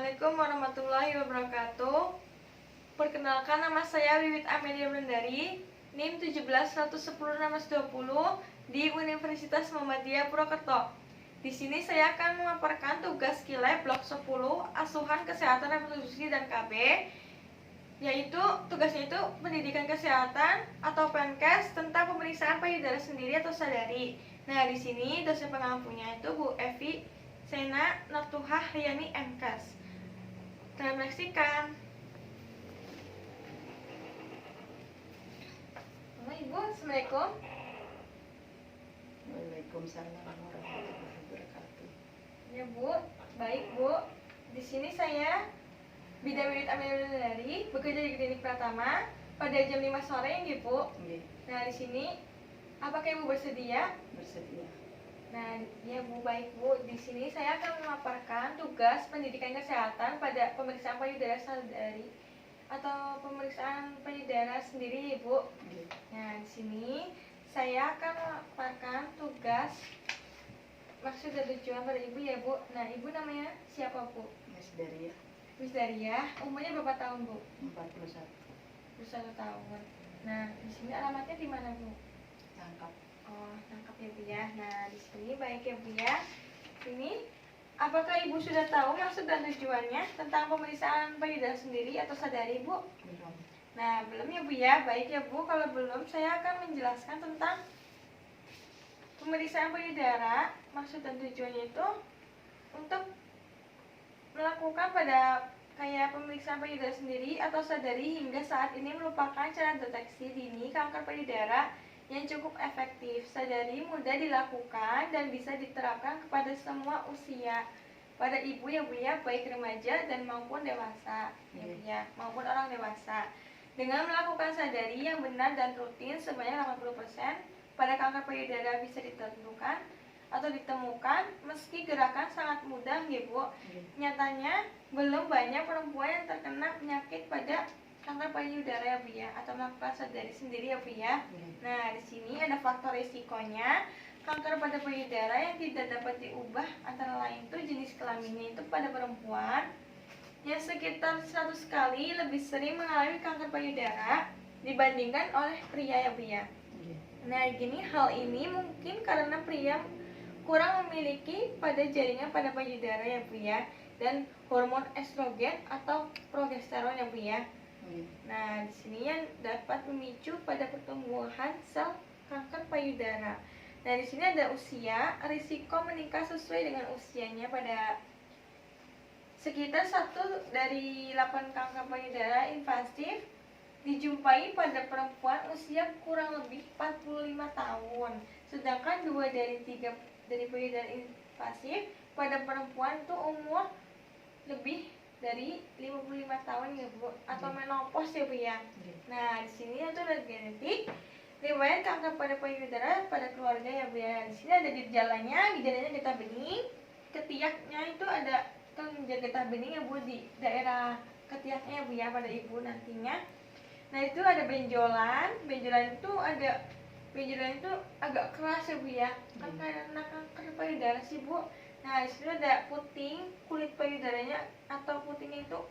Assalamualaikum warahmatullahi wabarakatuh. Perkenalkan, nama saya Wiwit Amelia Blendari, NIM 17110-20 di Universitas Muhammadiyah Purwokerto. Di sini saya akan memaparkan tugas Kilab Blok 10 Asuhan Kesehatan Reproduksi dan KB, yaitu tugasnya itu pendidikan kesehatan atau PNKES tentang pemeriksaan payudara sendiri atau sadari. Nah, di sini dosen pengampunya itu Bu Evi Sena Natuhah Riani MKes. Kita menyaksikan. Ibu, Assalamualaikum. Waalaikumsalam warahmatullahi wabarakatuh. Ya Bu, baik Bu. Di sini saya Bidan Wiwit Amelia Blendari, bekerja di klinik Pratama pada jam 5 sore ya Bu. Nah, di sini apakah Ibu bersedia? Bersedia. Nah, ya Bu, baik Bu. Di sini saya akan memaparkan tugas pendidikan kesehatan pada pemeriksaan payudara sadari atau pemeriksaan payudara sendiri, Ibu. Nah, di sini saya akan memaparkan tugas maksud dan tujuan pada Ibu ya, Bu. Nah, Ibu namanya siapa, Bu? Miss Daria. Miss Daria. Umurnya berapa tahun, Bu? 41. 41 tahun. Nah, di sini alamatnya di mana, Bu? Tangkap. Oh, nangkap ya Bu ya. Nah, di sini baik ya Bu ya. Ini apakah Ibu sudah tahu maksud dan tujuannya tentang pemeriksaan payudara sendiri atau sadari, Bu? Belum. Nah, belum ya Bu ya. Baik ya Bu, kalau belum saya akan menjelaskan tentang pemeriksaan payudara. Maksud dan tujuannya itu untuk melakukan pada kayak pemeriksaan payudara sendiri atau sadari hingga saat ini merupakan cara deteksi dini kanker payudara yang cukup efektif, sadari, mudah dilakukan, dan bisa diterapkan kepada semua usia pada ibu ya Bu ya, baik remaja dan maupun dewasa ya Bu ya, maupun orang dewasa. Dengan melakukan sadari yang benar dan rutin sebanyak 80%, pada kanker payudara bisa ditentukan atau ditemukan meski gerakan sangat mudah ya Bu. Nyatanya belum banyak perempuan yang terkena penyakit pada kanker payudara ya Bu ya, atau melakukan sadari sendiri ya Bu ya. Nah, di sini ada faktor risikonya. Kanker pada payudara yang tidak dapat diubah antara lain itu jenis kelaminnya itu pada perempuan yang sekitar 100 kali lebih sering mengalami kanker payudara dibandingkan oleh pria ya Bu ya. Nah, gini, hal ini mungkin karena pria kurang memiliki pada jaringan pada payudara ya Bu ya, dan hormon estrogen atau progesteron ya Bu ya. Nah, di sini yang dapat memicu pada pertumbuhan sel kanker payudara. Nah, di sini ada usia, risiko meningkat sesuai dengan usianya pada sekitar 1 dari 8 kanker payudara invasif dijumpai pada perempuan usia kurang lebih 45 tahun. Sedangkan 2 dari 3 dari payudara invasif pada perempuan itu umur lebih dari 55 tahun ya Bu, atau menopause ya Bu ya. Nah, di sini itu ada genetik, riwayat kanker pada payudara pada keluarga ya Bu ya. Di sini ada gejalanya getah bening, ketiaknya itu ada getah bening ya Bu di daerah ketiaknya ya Bu ya pada ibu nantinya. Nah, itu ada benjolan itu agak keras ya Bu ya, kan karena kanker payudara sih Bu. Nah, di sini ada puting, kulit payudaranya atau putingnya itu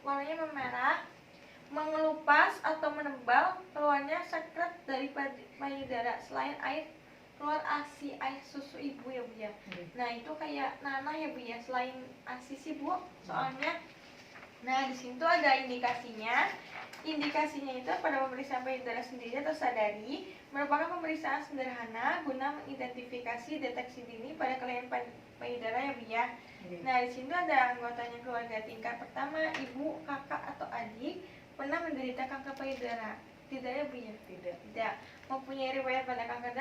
warnanya memerah, mengelupas atau menebal, keluarnya sekret dari payudara selain air keluar ASI, air susu ibu ya Bu ya. Nah, itu kayak nanah ya Bu ya, selain ASI sih Bu soalnya. Nah, di sini tuh ada indikasinya. Indikasinya itu pada pemeriksaan payudara sendiri atau sadari merupakan pemeriksaan sederhana guna mengidentifikasi deteksi dini pada kelainan payudara ya Bu ya. Nah, di sini ada anggotanya keluarga tingkat pertama, ibu, kakak atau adik pernah menderita kanker payudara. Tidak ya Bu ya? Tidak. Mempunyai riwayat pada kanker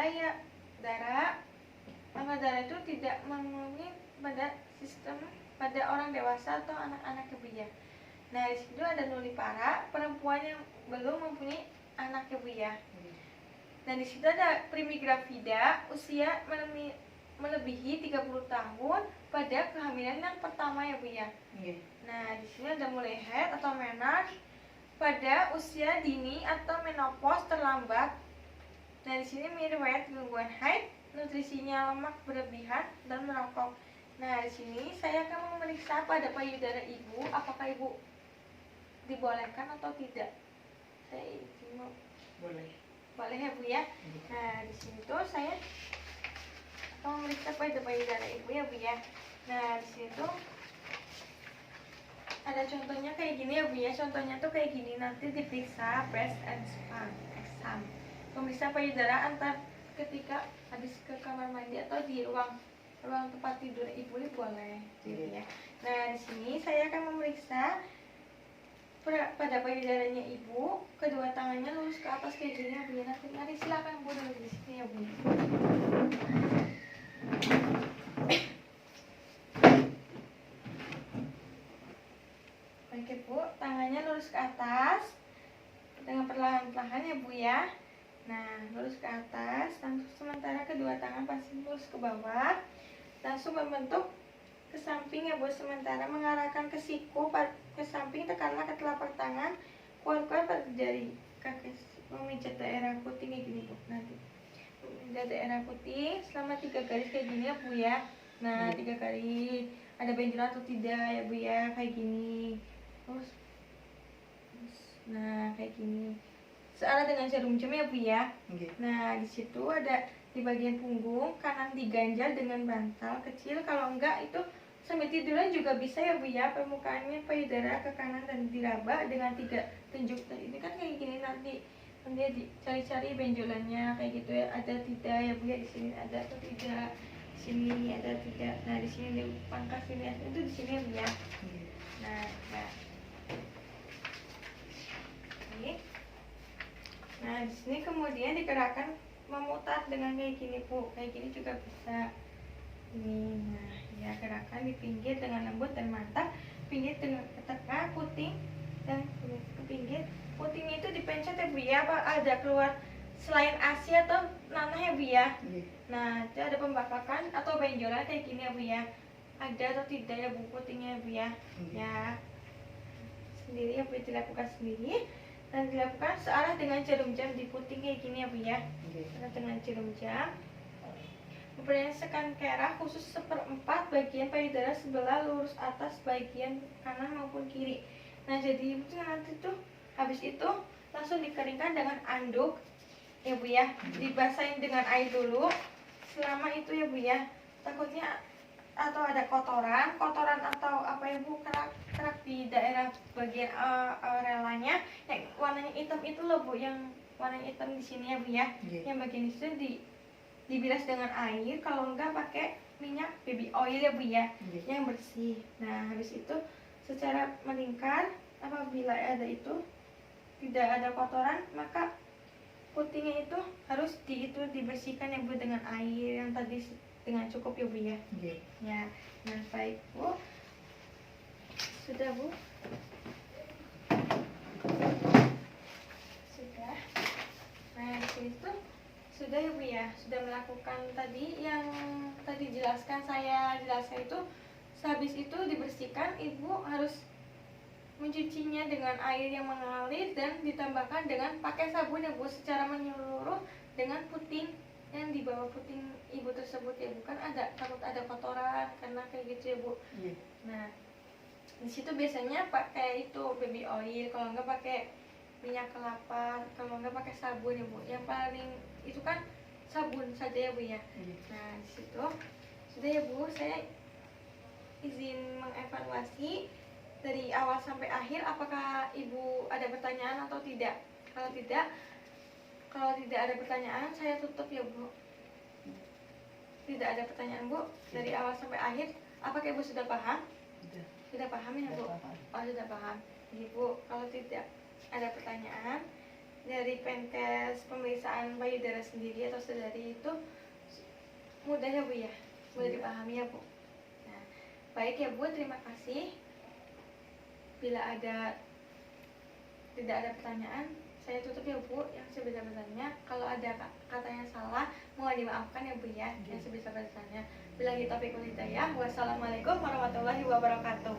darah. Kanker darah itu tidak memenuhi pada sistem pada orang dewasa atau anak-anak ya Bu ya. Nah, di situ ada nulipara, perempuan yang belum mempunyai anak ya Bu ya. Dan di situ ada primigravida, usia melebihi 30 tahun pada kehamilan yang pertama ya Bu ya. Nah, di sini ada mulai haid atau menarche pada usia dini atau menopause terlambat. Nah, di sini riwayat gangguan haid, nutrisinya lemak berlebihan dan merokok. Nah, di sini saya akan memeriksa pada payudara ibu, apakah ibu dibolehkan atau tidak. Saya izin Boleh. boleh ya Bu ya. Nah, di sini tuh saya akan memeriksa pada payudara ibu ya Bu ya. Nah, di sini tuh ada contohnya kayak gini ya Bu ya. Contohnya tuh kayak gini, nanti diperiksa breast and sperm exam. Pemeriksa payudara antar ketika habis ke kamar mandi atau di ruang tempat tidur ibu ini boleh gitu ya. Nah, di sini saya akan memeriksa pada payudaranya ibu, kedua tangannya lurus ke atas kayak gini ya Bu ya. Nanti mari silakan Bu duduk di sini ya Bu. Oke Bu, tangannya lurus ke atas dengan perlahan-lahan ya Bu ya. Nah, lurus ke atas, langsung sementara kedua tangan pasti lurus ke bawah. Langsung membentuk ke samping ya Bu, sementara mengarahkan ke siku ke samping, tekanlah ke telapak tangan, kuat-kuat pada jari kaki, memijat daerah puting kayak gini Bu. Nanti memijat daerah puting selama 3 garis kayak gini ya Bu ya. Nah, 3 kali. Ada benjolan atau tidak ya Bu ya, kayak gini. Terus nah, kayak gini. Searah dengan jarum jam ya Bu ya. Nah, di situ ada di bagian punggung kanan diganjal dengan bantal kecil, kalau enggak itu sambil tiduran juga bisa ya Bu ya. Permukaannya payudara ke kanan dan diraba dengan 3 tunjuk. Nah, ini kan kayak gini, nanti dicari-cari benjolannya kayak gitu ya. Ada tidak ya Bu ya, di sini ada atau tidak, di sini ada tidak. Nah, di sini di pangkas ini itu di sini ya Bu ya. Nah, ini. Nah, di sini kemudian digerakkan memutar dengan kayak gini Bu. Kayak gini juga bisa. Ini, nah ya, gerakan di pinggir dengan lembut dan mantap, pinggir dengan ketekan, puting dan ke pinggir. Putingnya itu dipencet ya Bu ya, apa ada keluar selain ASI atau nanah ya Bu ya. Nah, itu ada pembakakan atau benjolan kayak gini ya Bu ya. Ada atau tidak ya Bu putingnya ya Bu ya. Ya, sendiri ya Bu, dilakukan sendiri dan dilakukan searah dengan jarum jam di puting kayak gini ya Bu ya. Searah dengan jarum jam. Memperhatikan kerah khusus 1/4 bagian payudara sebelah lurus atas bagian kanan maupun kiri. Nah, jadi itu nanti tuh habis itu langsung dikeringkan dengan anduk ya Bu ya. Dibasahin dengan air dulu selama itu ya Bu ya. Takutnya atau ada kotoran atau apa ya Bu, kerak di daerah bagian relanya yang warnanya hitam itu loh Bu, yang warnanya hitam di sini ya Bu ya. Yang bagian itu dibilas dengan air, kalau enggak pakai minyak baby oil ya Bu ya, yang bersih. Nah, habis itu secara melingkar, apabila ada itu tidak ada kotoran, maka putingnya itu harus dibersihkan ya Bu dengan air yang tadi dengan cukup ya Bu ya. Ya, nah baik Bu, sudah Bu, sudah. Nah, itu sudah ya Bu ya, sudah melakukan tadi yang tadi saya jelaskan itu. Sehabis itu dibersihkan, Ibu harus mencucinya dengan air yang mengalir dan ditambahkan dengan pakai sabun ya Bu, secara menyeluruh dengan puting yang di bawah puting Ibu tersebut ya Bu. Kan takut ada kotoran karena kayak gitu ya Bu. Nah, di situ biasanya pakai itu baby oil, kalau enggak pakai minyak kelapa, kalau enggak pakai sabun ya Bu. Yang paling itu kan sabun saja ya Bu ya. Nah, di situ sudah ya Bu, saya izin mengevaluasi dari awal sampai akhir. Apakah Ibu ada pertanyaan atau tidak? Kalau tidak ada pertanyaan, saya tutup ya Bu. Tidak ada pertanyaan Bu dari awal sampai akhir. Apakah Ibu sudah paham? Sudah paham ya Bu? Oh, sudah paham. Ibu, kalau tidak ada pertanyaan dari Penkes pemeriksaan payudara sendiri atau saudari itu mudah ya Bu ya, mudah dipahami ya Bu. Nah, baik ya Bu, terima kasih. Bila tidak ada pertanyaan, saya tutup ya Bu yang sebisa-bisanya. Kalau ada kata yang salah, mohon dimaafkan ya Bu ya, yang sebisa-bisanya. Billahi taufiq wal hidayah. Wassalamualaikum warahmatullahi wabarakatuh.